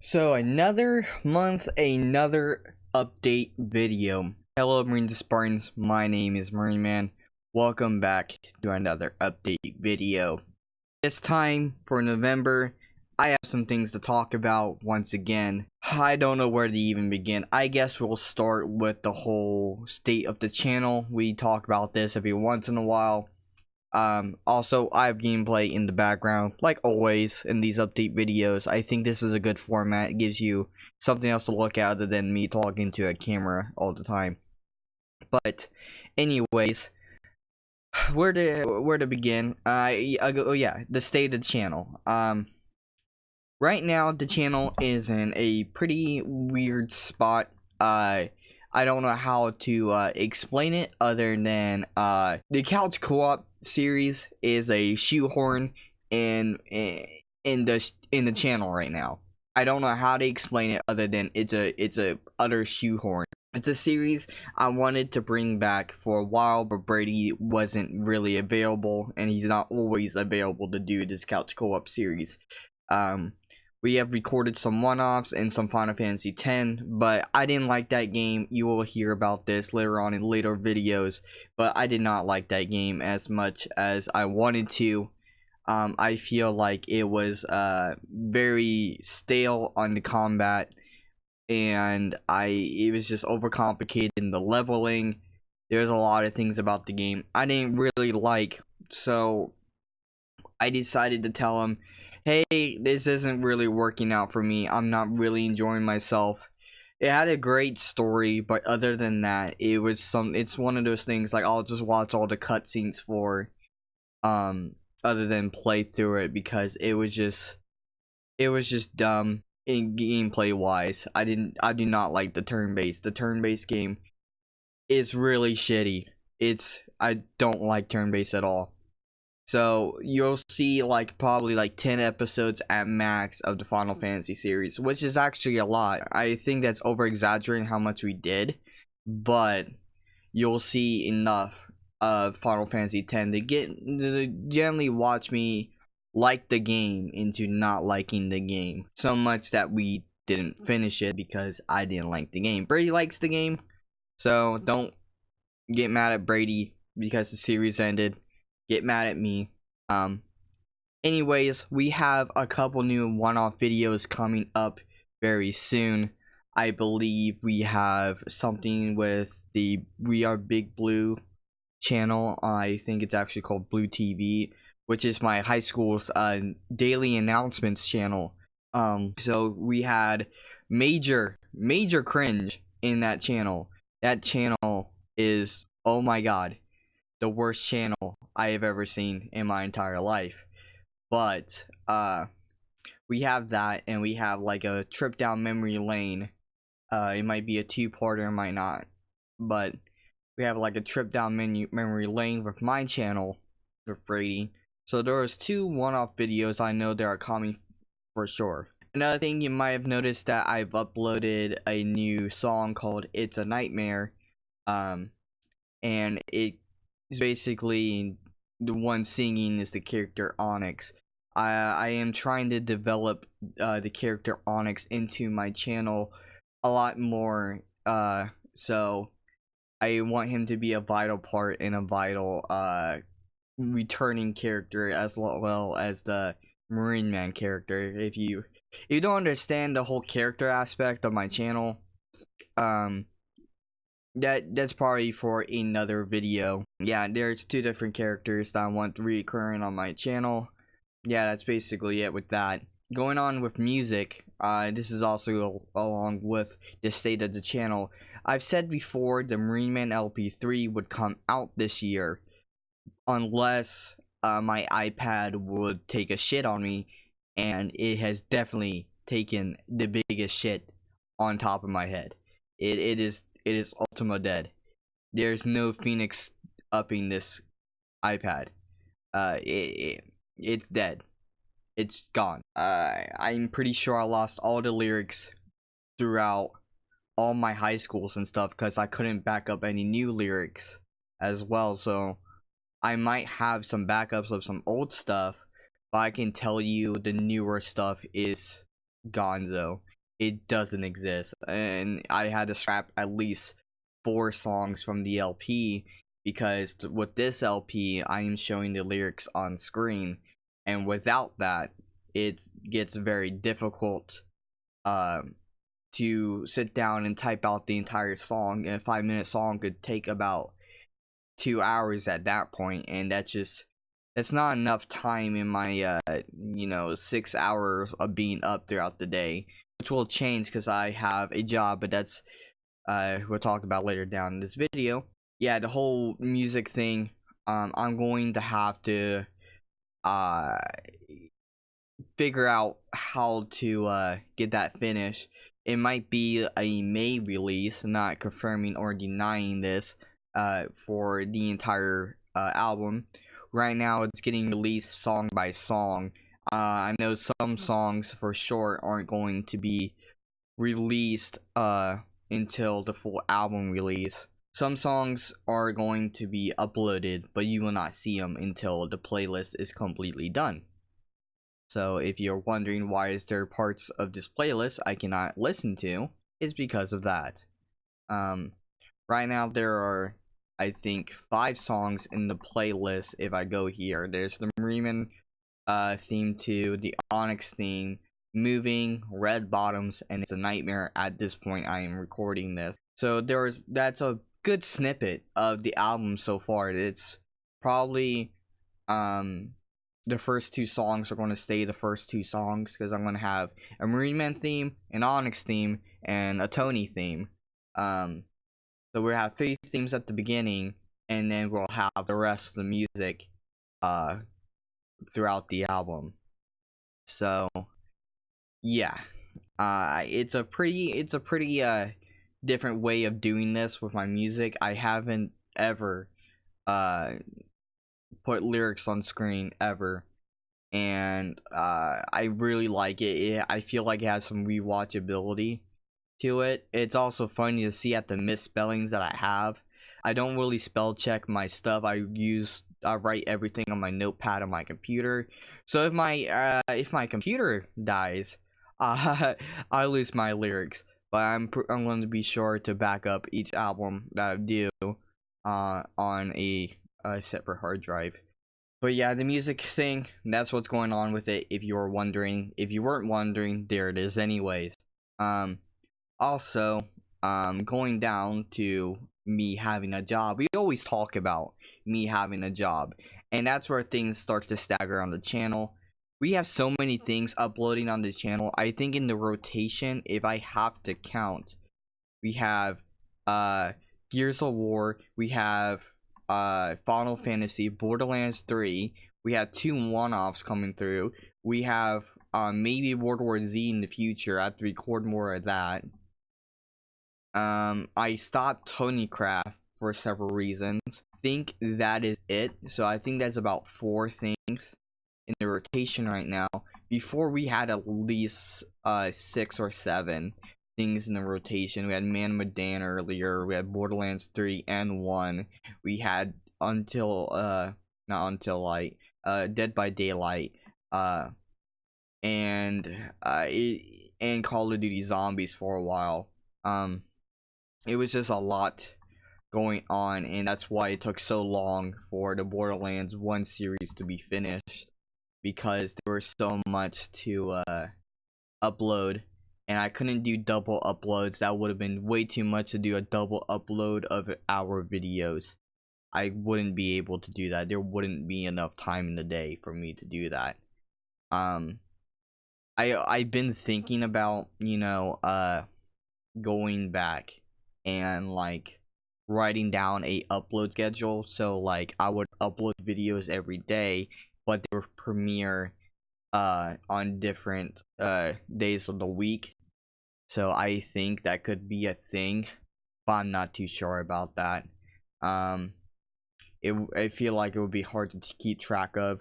So another month, another update video. Hello Marine Spartans, my name is Marineman. Welcome back to another update video. This time for November, I have some things to talk about once again. I don't know where to even begin. I guess we'll start with the whole state of the channel. We talk about this every once in a while. Also, I have gameplay in the background, like always in these update videos. I think this is a good format. It gives you something else to look at other than me talking to a camera all the time. But, anyways, where to begin? Oh yeah, the state of the channel. Right now the channel is in a pretty weird spot. I don't know how to explain it other than the couch co-op series is a shoehorn in the channel right now. I don't know how to explain it other than it's a utter shoehorn. It's a series I wanted to bring back for a while, but Brady wasn't really available, and he's not always available to do this couch co-op series. We have recorded some one-offs and some Final Fantasy X, but I didn't like that game. You will hear about this later on in later videos, but I did not like that game as much as I wanted to. I feel like it was very stale on the combat, and it was just overcomplicated in the leveling. There's a lot of things about the game I didn't really like, so I decided to tell him, hey, this isn't really working out for me. I'm not really enjoying myself. It had a great story, but other than that, it's one of those things like I'll just watch all the cutscenes for other than play through it, because it was just dumb in gameplay wise. I do not like the turn-based game is really shitty. I don't like turn-based at all. So you'll see like probably like 10 episodes at max of the Final Fantasy series, which is actually a lot. I think that's over exaggerating how much we did, but you'll see enough of Final Fantasy X to generally watch me like the game into not liking the game so much that we didn't finish it because I didn't like the game. Brady likes the game, so don't get mad at Brady because the series ended. Get mad at me. Anyways, we have a couple new one-off videos coming up very soon. I believe we have something with the We Are Big Blue channel. I think it's actually called Blue TV, which is my high school's daily announcements channel. So we had major cringe in that channel. That channel is, oh my god, the worst channel I have ever seen in my entire life. But we have that, and we have like a trip down memory lane. It might be a two-parter, it might not, but we have like a trip down memory lane with my channel with Brady. So there's two one-off videos I know that are coming for sure. Another thing, you might have noticed that I've uploaded a new song called It's a Nightmare, and it's basically the one singing is the character Onyx. I am trying to develop the character Onyx into my channel a lot more, so I want him to be a vital part and a vital returning character, as well as the Marineman character. If you don't understand the whole character aspect of my channel, that's probably for another video. Yeah, there's two different characters that I want recurring on my channel. Yeah, that's basically it with that. Going on with music, this is also along with the state of the channel. I've said before the Marineman LP3 would come out this year, unless my iPad would take a shit on me, and it has definitely taken the biggest shit on top of my head. It is Ultima dead. There's no Phoenix upping this iPad. It's dead. It's gone. I'm pretty sure I lost all the lyrics throughout all my high schools and stuff because I couldn't back up any new lyrics as well. So I might have some backups of some old stuff, but I can tell you the newer stuff is gonzo. it doesn't exist. And I had to scrap at least 4 songs from the LP because with this LP, I am showing the lyrics on screen, and without that, it gets very difficult to sit down and type out the entire song. And a 5-minute song could take about 2 hours at that point, and that's not enough time in my 6 hours of being up throughout the day, which will change because I have a job, but that's we'll talk about later down in this video. Yeah, the whole music thing, I'm going to have to uh figure out how to get that finished. It might be a May release, not confirming or denying this for the entire album. Right now it's getting released song by song. I know some songs for sure aren't going to be released until the full album release. Some songs are going to be uploaded, but you will not see them until the playlist is completely done. So if you're wondering why is there parts of this playlist I cannot listen to, it's because of that. Right now there are, I think, 5 songs in the playlist. If I go here, there's the Marineman theme 2, the Onyx theme, Moving, Red Bottoms, and It's a Nightmare. At this point I am recording this, so that's a good snippet of the album so far. It's probably the first 2 songs are going to stay the first 2 songs because I'm going to have a Marineman theme, an Onyx theme, and a Tony theme. So we'll have 3 themes at the beginning, and then we'll have the rest of the music throughout the album. So yeah, it's a pretty different way of doing this with my music. I haven't ever put lyrics on screen ever, and I really like it. I feel like it has some rewatchability to it. It's also funny to see at the misspellings that I have. I don't really spell check my stuff. I write everything on my notepad on my computer. So if my computer dies, I lose my lyrics. But I'm going to be sure to back up each album that I do on a separate hard drive. But yeah, the music thing, that's what's going on with it. If you were wondering, if you weren't wondering, there it is anyways. Also, going down to me having a job. We always talk about me having a job, and that's where things start to stagger on the channel. We have so many things uploading on the channel. I think in the rotation, if I have to count, we have Gears of War, we have Final Fantasy, Borderlands 3, we have 2 one-offs coming through, we have maybe World War Z in the future. I have to record more of that. I stopped Tonycraft for several reasons. I think that is it. So I think that's about 4 things in the rotation right now. Before, we had at least 6 or 7 things in the rotation. We had Man of Medan earlier. We had Borderlands 3 and 1. We had Not Until Light, Dead by Daylight, and Call of Duty Zombies for a while. It was just a lot going on, and that's why it took so long for the Borderlands 1 series to be finished, because there was so much to upload, and I couldn't do double uploads. That would have been way too much to do a double upload of our videos. I wouldn't be able to do that. There wouldn't be enough time in the day for me to do that. I've been thinking about, going back and like writing down a upload schedule. So like I would upload videos every day, but they would premiere on different days of the week. So I think that could be a thing, but I'm not too sure about that. I feel like it would be hard to keep track of.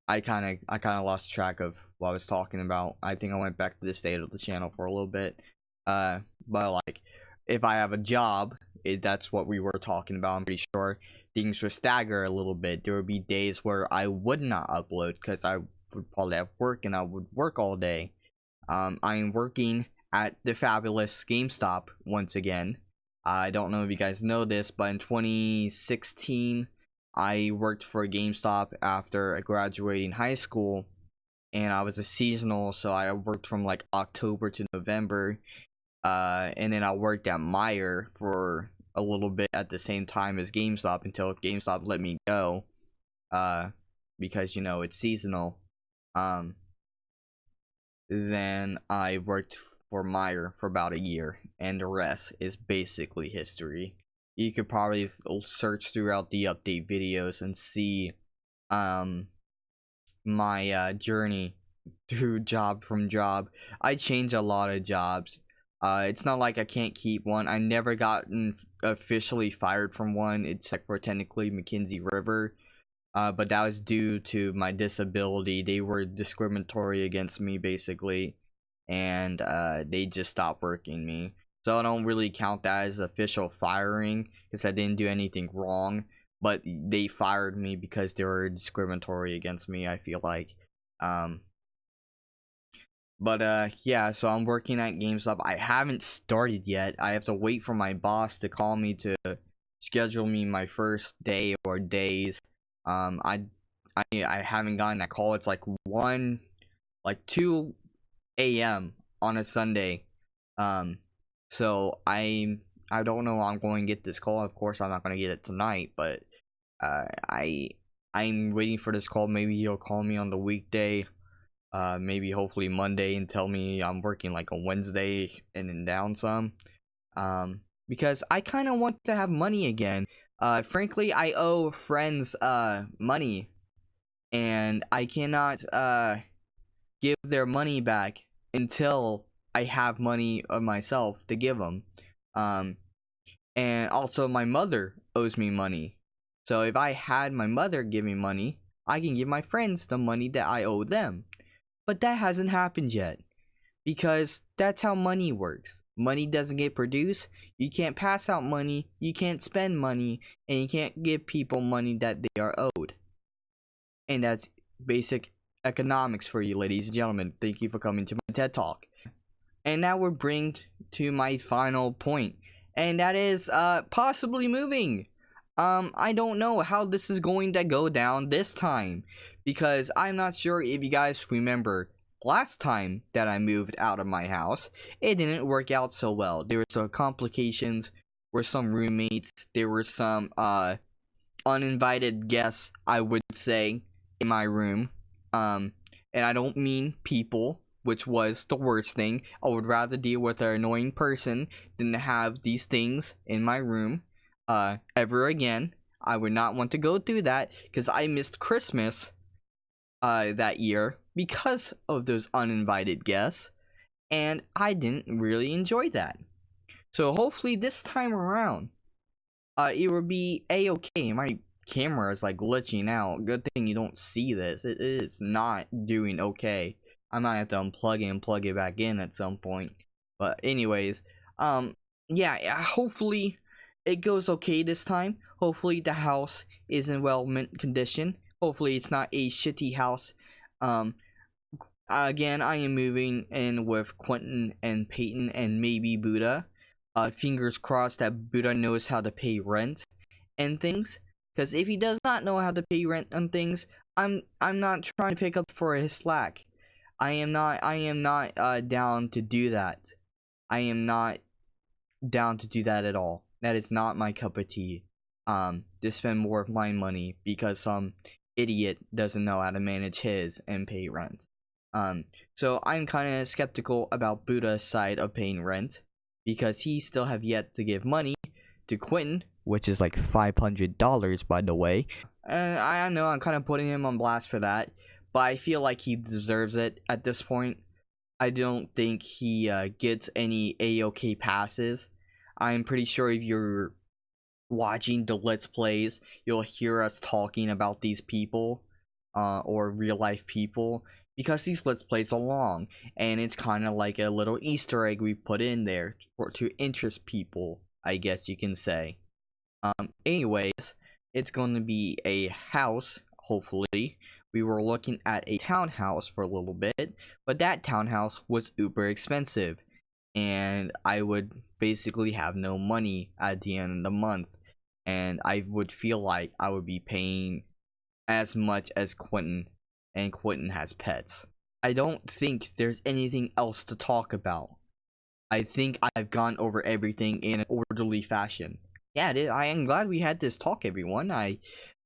I kind of lost track of what I was talking about. I think I went back to the state of the channel for a little bit. But like, if I have a job, that's what we were talking about. I'm pretty sure things would stagger a little bit. There would be days where I would not upload because I would probably have work and I would work all day. I am working at the fabulous GameStop once again. I don't know if you guys know this, but in 2016, I worked for GameStop after graduating high school, and I was a seasonal, so I worked from like October to November, and then I worked at Meijer for a little bit at the same time as GameStop until GameStop let me go, because you know it's seasonal. Then I worked for Meijer for about a year, and the rest is basically history. You could probably search throughout the update videos and see my journey through job from job. I changed a lot of jobs. It's not like I can't keep one. I never gotten officially fired from one, except for technically McKinsey River. But that was due to my disability. They were discriminatory against me, basically, and they just stopped working me. So I don't really count that as official firing, because I didn't do anything wrong. But they fired me because they were discriminatory against me, I feel like. Yeah, so I'm working at GameStop. I haven't started yet. I have to wait for my boss to call me to schedule me my first day or days. I haven't gotten that call. It's like 2 a.m. on a Sunday. So I don't know how I'm going to get this call. Of course, I'm not going to get it tonight, but I'm waiting for this call. Maybe he'll call me on the weekday. Maybe hopefully Monday, and tell me I'm working like on Wednesday and then down some. Because I kind of want to have money again. Frankly, I owe friends money, and I cannot give their money back until I have money of myself to give them. And also my mother owes me money. So if I had my mother give me money, I can give my friends the money that I owe them. But that hasn't happened yet, because that's how money works. Money doesn't get produced. You can't pass out money, you can't spend money, and you can't give people money that they are owed. And that's basic economics for you, ladies and gentlemen. Thank you for coming to my TED Talk. And now we're bringing to my final point, and that is possibly moving. I don't know how this is going to go down this time, because I'm not sure if you guys remember last time that I moved out of my house. It didn't work out so well. There were some complications, were some roommates, there were some uninvited guests, I would say, in my room. And I don't mean people, which was the worst thing. I would rather deal with an annoying person than to have these things in my room ever again. I would not want to go through that, because I missed Christmas that year because of those uninvited guests, and I didn't really enjoy that. So hopefully this time around, it will be a-okay. My camera is like glitching out. Good thing you don't see this. It's not doing okay. I might have to unplug it and plug it back in at some point. But anyways, yeah, hopefully it goes okay this time. Hopefully the house is in well mint condition. Hopefully it's not a shitty house. Again, I am moving in with Quentin and Peyton and maybe Buddha. Fingers crossed that Buddha knows how to pay rent and things. Because if he does not know how to pay rent and things, I'm not trying to pick up for his slack. I am not down to do that. I am not down to do that at all. That is not my cup of tea. To spend more of my money because some idiot doesn't know how to manage his and pay rent. So I'm kind of skeptical about Buddha's side of paying rent, because he still have yet to give money to Quentin, which is like $500, by the way. And I know I'm kind of putting him on blast for that, but I feel like he deserves it at this point. I don't think he gets any A-OK passes. I'm pretty sure if you're watching the Let's Plays, you'll hear us talking about these people, or real life people, because these Let's Plays are long, and it's kind of like a little Easter egg we put in there to interest people, I guess you can say. Anyways, it's going to be a house, hopefully. We were looking at a townhouse for a little bit, but that townhouse was uber expensive. and I would basically have no money at the end of the month, and I would feel like I would be paying as much as Quentin, and Quentin has pets. I don't think there's anything else to talk about. I think I've gone over everything in an orderly fashion. Yeah, I am glad we had this talk, everyone. I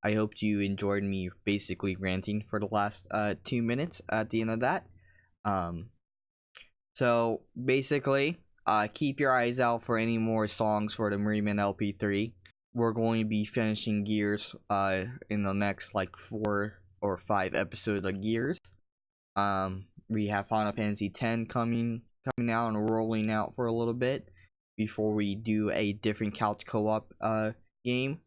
hope you enjoyed me basically ranting for the last 2 minutes at the end of that. Um, so basically, keep your eyes out for any more songs for the Marineman LP3. We're going to be finishing Gears in the next like 4 or 5 episodes of Gears. We have Final Fantasy X coming out and rolling out for a little bit before we do a different couch co-op game.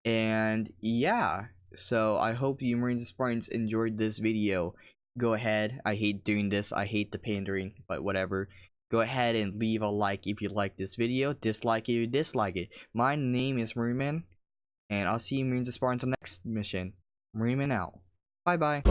And yeah, so I hope you Marines and Spartans enjoyed this video. Go ahead, I hate doing this, I hate the pandering, but whatever. Go ahead and leave a like if you like this video, dislike it if you dislike it. My name is Marineman, and I'll see you Marines and Spartans on the next mission. Marineman out. Bye bye.